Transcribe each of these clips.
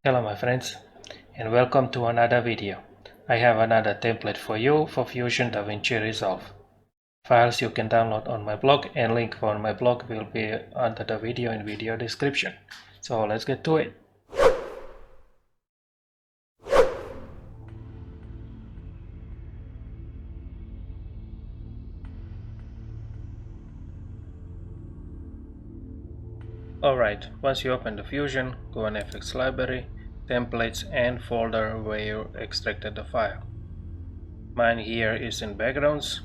Hello my friends, and welcome to another video. I have another template for you for Fusion Davinci Resolve. Files you can download on my blog, and link for my blog will be under the video in video description. So let's get to it. Alright, once you open the Fusion, go on FX Library, Templates and folder where you extracted the file. Mine here is in Backgrounds.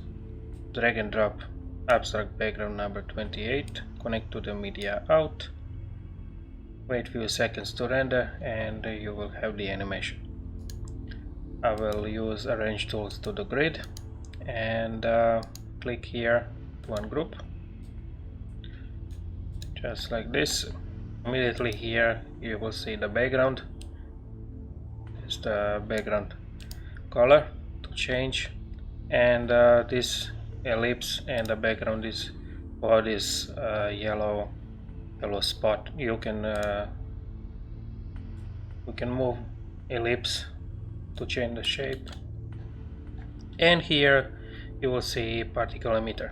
Drag and drop abstract background number 28, connect to the media out, wait few seconds to render, and you will have the animation. I will use arrange tools to the grid and click here to ungroup, just like this. Immediately here you will see the background. It's the background color to change, and this ellipse and the background is for this yellow spot. You can move ellipse to change the shape, and here you will see particle emitter.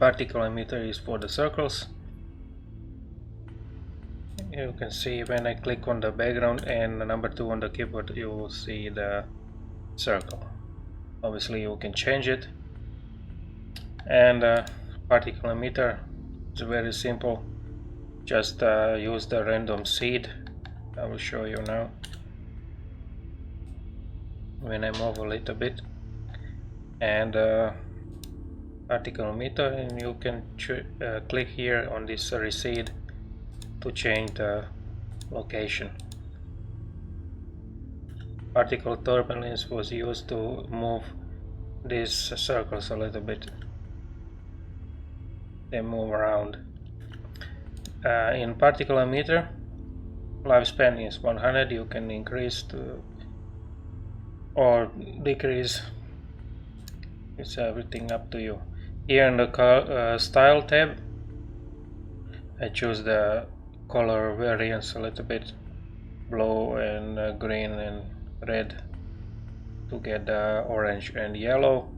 Particle emitter is for the circles. You can see when I click on the background and the number 2 on the keyboard, you will see the circle. Obviously you can change it. And particle emitter is very simple. Just use the random seed. I will show you now. When I move a little bit, and particle emitter, and you can click here on this reseed to change the location. Particle turbulence was used to move these circles a little bit. They move around. In particle emitter, lifespan is 100. You can increase to or decrease. It's everything up to you. Here in the style tab, I choose the color variance a little bit, blue and green and red, to get the orange and yellow.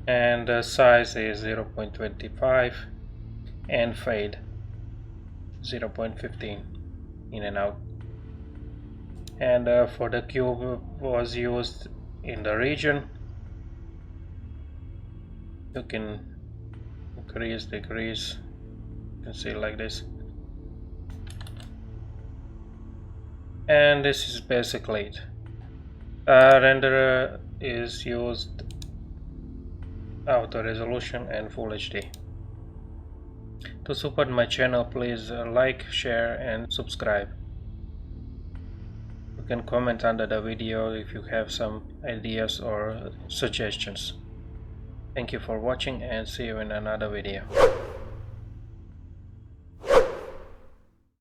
And the size is 0.25 and fade 0.15 in and out. And for the cube was used in the region. You can increase, decrease, you can see like this. And this is basically it. Renderer is used auto resolution and full HD. To support my channel, please like, share and subscribe. You can comment under the video if you have some ideas or suggestions. Thank you for watching, and see you in another video.